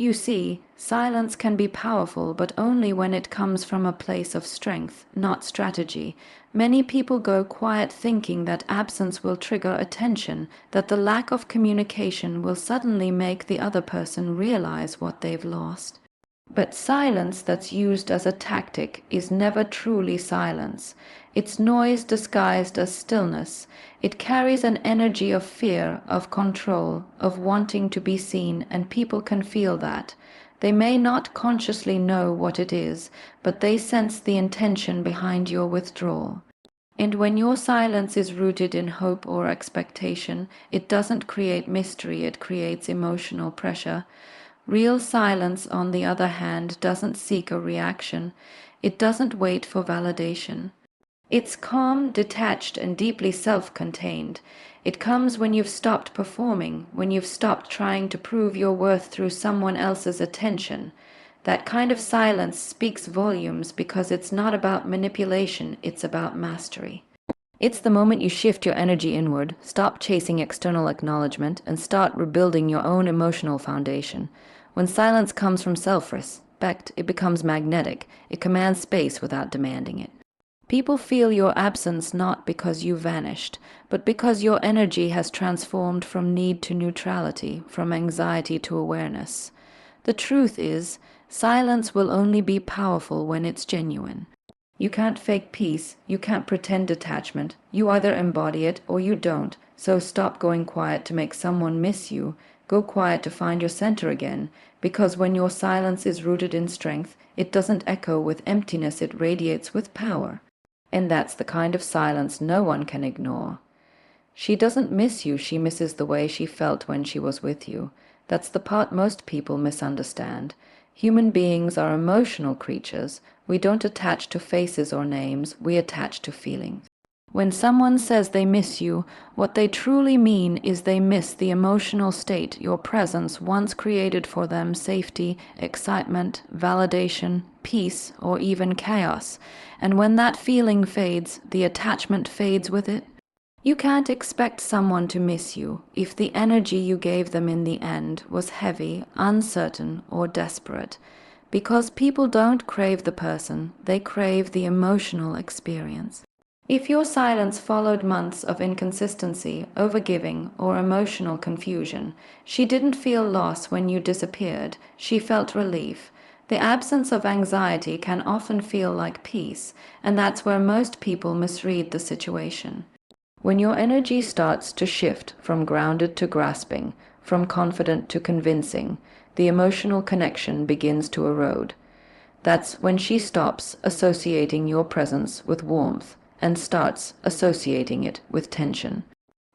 You see, silence can be powerful, but only when it comes from a place of strength, not strategy. Many people go quiet thinking that absence will trigger attention, that the lack of communication will suddenly make the other person realize what they've lost. But silence that's used as a tactic is never truly silence. It's noise disguised as stillness. It carries an energy of fear, of control, of wanting to be seen, and people can feel that. They may not consciously know what it is, but they sense the intention behind your withdrawal. And when your silence is rooted in hope or expectation, it doesn't create mystery, it creates emotional pressure. Real silence, on the other hand, doesn't seek a reaction. It doesn't wait for validation. It's calm, detached, and deeply self-contained. It comes when you've stopped performing, when you've stopped trying to prove your worth through someone else's attention. That kind of silence speaks volumes because it's not about manipulation, it's about mastery. It's the moment you shift your energy inward, stop chasing external acknowledgement, and start rebuilding your own emotional foundation. When silence comes from self-respect, it becomes magnetic. It commands space without demanding it. People feel your absence not because you vanished, but because your energy has transformed from need to neutrality, from anxiety to awareness. The truth is, silence will only be powerful when it's genuine. You can't fake peace, you can't pretend detachment. You either embody it or you don't, so stop going quiet to make someone miss you. Go quiet to find your center again, because when your silence is rooted in strength, it doesn't echo with emptiness, it radiates with power. And that's the kind of silence no one can ignore. She doesn't miss you, she misses the way she felt when she was with you. That's the part most people misunderstand. Human beings are emotional creatures. We don't attach to faces or names, we attach to feelings. When someone says they miss you, what they truly mean is they miss the emotional state your presence once created for them: safety, excitement, validation, peace, or even chaos. And when that feeling fades, the attachment fades with it. You can't expect someone to miss you if the energy you gave them in the end was heavy, uncertain, or desperate. Because people don't crave the person, they crave the emotional experience. If your silence followed months of inconsistency, overgiving, or emotional confusion, she didn't feel loss when you disappeared, she felt relief. The absence of anxiety can often feel like peace, and that's where most people misread the situation. When your energy starts to shift from grounded to grasping, from confident to convincing, the emotional connection begins to erode. That's when she stops associating your presence with warmth and starts associating it with tension.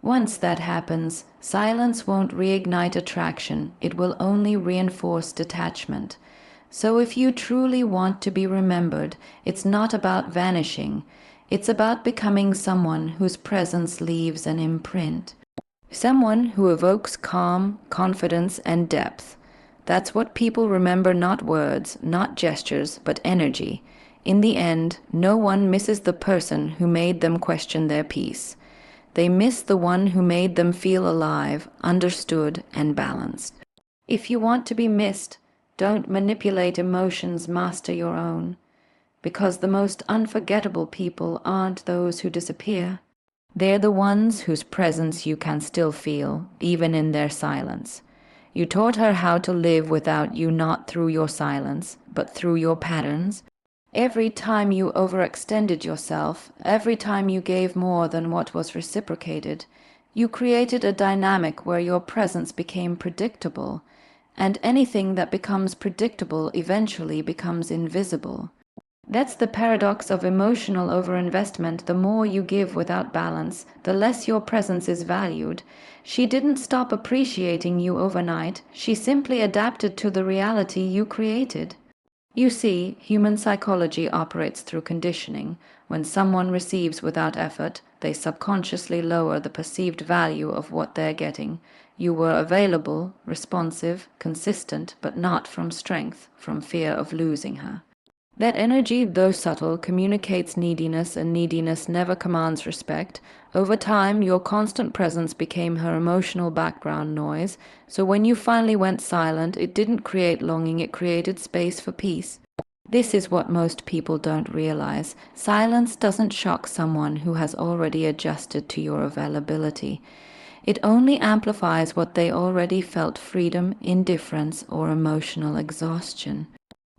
Once that happens, silence won't reignite attraction, it will only reinforce detachment. So if you truly want to be remembered, it's not about vanishing, it's about becoming someone whose presence leaves an imprint. Someone who evokes calm, confidence, and depth. That's what people remember, not words, not gestures, but energy. In the end, no one misses the person who made them question their peace. They miss the one who made them feel alive, understood, and balanced. If you want to be missed, don't manipulate emotions, master your own. Because the most unforgettable people aren't those who disappear. They're the ones whose presence you can still feel, even in their silence. You taught her how to live without you, not through your silence, but through your patterns. Every time you overextended yourself, every time you gave more than what was reciprocated, you created a dynamic where your presence became predictable, and anything that becomes predictable eventually becomes invisible. That's the paradox of emotional overinvestment. The more you give without balance, the less your presence is valued. She didn't stop appreciating you overnight, she simply adapted to the reality you created. You see, human psychology operates through conditioning. When someone receives without effort, they subconsciously lower the perceived value of what they're getting. You were available, responsive, consistent, but not from strength, from fear of losing her. That energy, though subtle, communicates neediness, and neediness never commands respect. Over time, your constant presence became her emotional background noise, so when you finally went silent, it didn't create longing, it created space for peace. This is what most people don't realize. Silence doesn't shock someone who has already adjusted to your availability. It only amplifies what they already felt: freedom, indifference, or emotional exhaustion.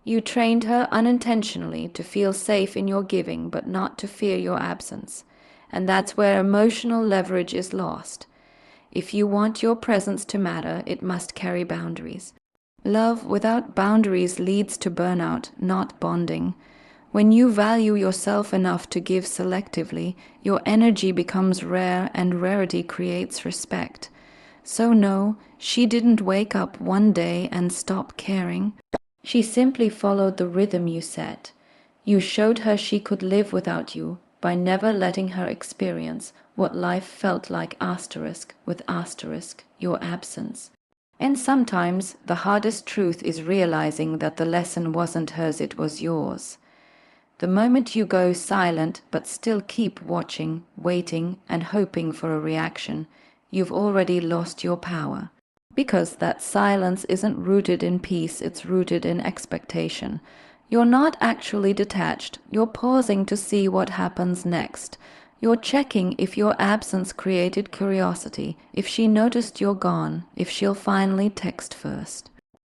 You trained her unintentionally to feel safe in your giving, but not to fear your absence. And that's where emotional leverage is lost. If you want your presence to matter, it must carry boundaries. Love without boundaries leads to burnout, not bonding. When you value yourself enough to give selectively, your energy becomes rare, and rarity creates respect. So no, she didn't wake up one day and stop caring. She simply followed the rhythm you set. You showed her she could live without you by never letting her experience what life felt like with your absence. And sometimes the hardest truth is realizing that the lesson wasn't hers, it was yours. The moment you go silent but still keep watching, waiting, and hoping for a reaction, you've already lost your power. Because that silence isn't rooted in peace, it's rooted in expectation. You're not actually detached, you're pausing to see what happens next. You're checking if your absence created curiosity, if she noticed you're gone, if she'll finally text first.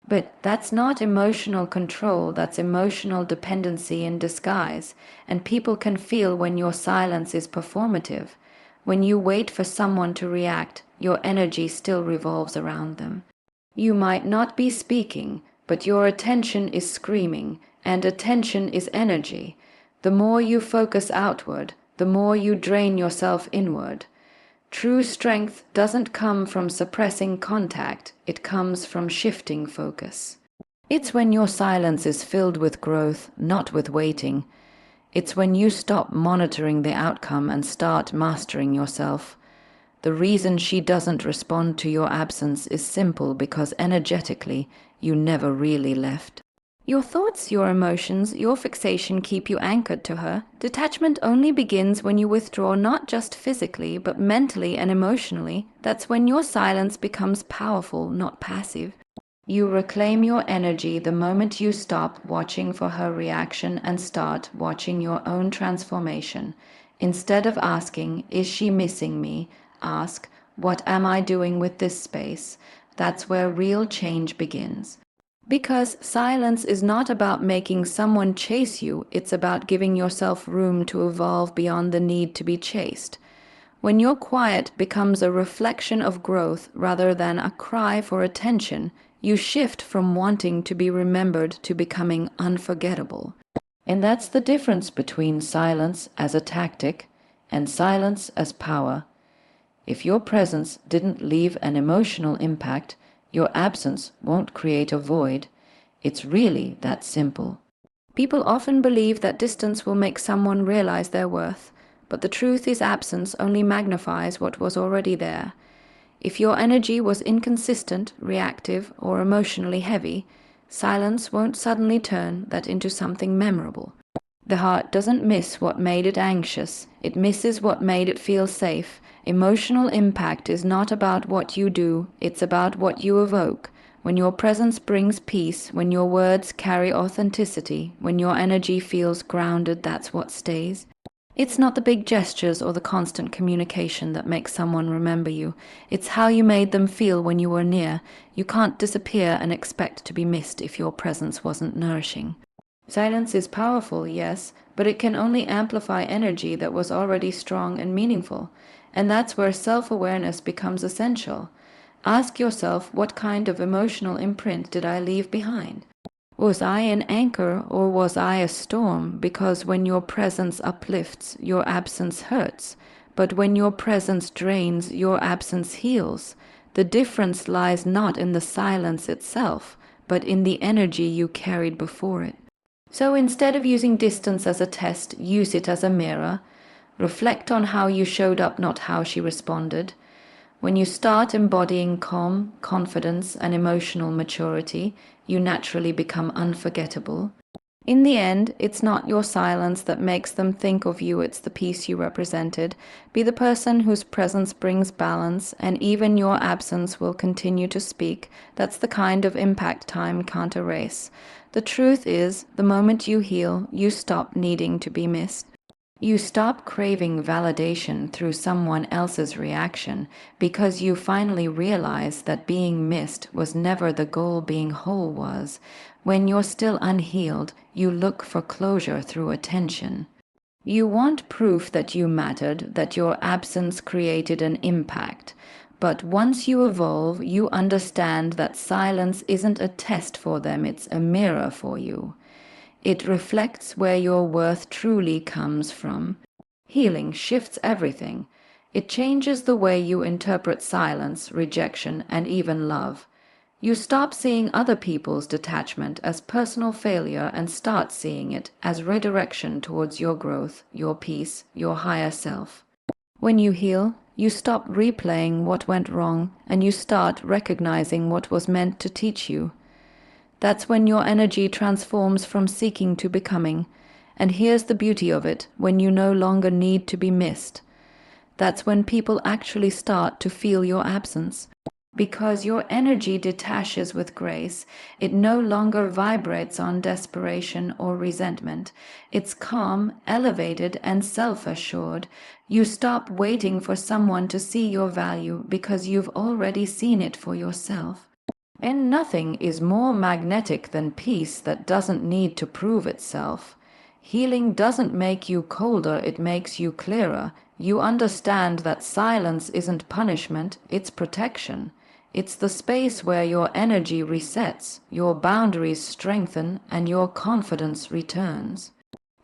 But that's not emotional control, that's emotional dependency in disguise, and people can feel when your silence is performative. When you wait for someone to react, your energy still revolves around them. You might not be speaking, but your attention is screaming, and attention is energy. The more you focus outward, the more you drain yourself inward. True strength doesn't come from suppressing contact, it comes from shifting focus. It's when your silence is filled with growth, not with waiting. It's when you stop monitoring the outcome and start mastering yourself. The reason she doesn't respond to your absence is simple: because energetically, you never really left. Your thoughts, your emotions, your fixation keep you anchored to her. Detachment only begins when you withdraw, not just physically, but mentally and emotionally. That's when your silence becomes powerful, not passive. You reclaim your energy the moment you stop watching for her reaction and start watching your own transformation. Instead of asking, "Is she missing me?" ask, "What am I doing with this space?" That's where real change begins. Because silence is not about making someone chase you, it's about giving yourself room to evolve beyond the need to be chased. When your quiet becomes a reflection of growth rather than a cry for attention, you shift from wanting to be remembered to becoming unforgettable. And that's the difference between silence as a tactic and silence as power. If your presence didn't leave an emotional impact, your absence won't create a void. It's really that simple. People often believe that distance will make someone realize their worth, but the truth is absence only magnifies what was already there. If your energy was inconsistent, reactive, or emotionally heavy, silence won't suddenly turn that into something memorable. The heart doesn't miss what made it anxious, it misses what made it feel safe. Emotional impact is not about what you do, it's about what you evoke. When your presence brings peace, when your words carry authenticity, when your energy feels grounded, that's what stays. It's not the big gestures or the constant communication that make someone remember you. It's how you made them feel when you were near. You can't disappear and expect to be missed if your presence wasn't nourishing. Silence is powerful, yes, but it can only amplify energy that was already strong and meaningful. And that's where self-awareness becomes essential. Ask yourself, what kind of emotional imprint did I leave behind? Was I an anchor or was I a storm? Because when your presence uplifts, your absence hurts. But when your presence drains, your absence heals. The difference lies not in the silence itself, but in the energy you carried before it. So instead of using distance as a test, use it as a mirror. Reflect on how you showed up, not how she responded. When you start embodying calm, confidence, and emotional maturity, you naturally become unforgettable. In the end, it's not your silence that makes them think of you, it's the peace you represented. Be the person whose presence brings balance, and even your absence will continue to speak. That's the kind of impact time can't erase. The truth is, the moment you heal, you stop needing to be missed. You stop craving validation through someone else's reaction because you finally realize that being missed was never the goal being whole was. When you're still unhealed, you look for closure through attention. You want proof that you mattered, that your absence created an impact. But once you evolve, you understand that silence isn't a test for them, it's a mirror for you. It reflects where your worth truly comes from. Healing shifts everything. It changes the way you interpret silence, rejection, and even love. You stop seeing other people's detachment as personal failure and start seeing it as redirection towards your growth, your peace, your higher self. When you heal, you stop replaying what went wrong and you start recognizing what was meant to teach you. That's when your energy transforms from seeking to becoming. And here's the beauty of it, when you no longer need to be missed. That's when people actually start to feel your absence. Because your energy detaches with grace, it no longer vibrates on desperation or resentment. It's calm, elevated, and self-assured. You stop waiting for someone to see your value because you've already seen it for yourself. And nothing is more magnetic than peace that doesn't need to prove itself. Healing doesn't make you colder, it makes you clearer. You understand that silence isn't punishment, it's protection. It's the space where your energy resets, your boundaries strengthen, and your confidence returns.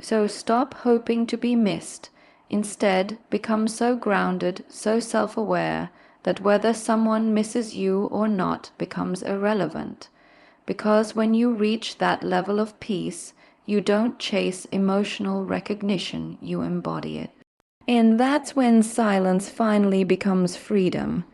So stop hoping to be missed. Instead, become so grounded, so self-aware, that whether someone misses you or not becomes irrelevant. Because when you reach that level of peace, you don't chase emotional recognition, you embody it. And that's when silence finally becomes freedom.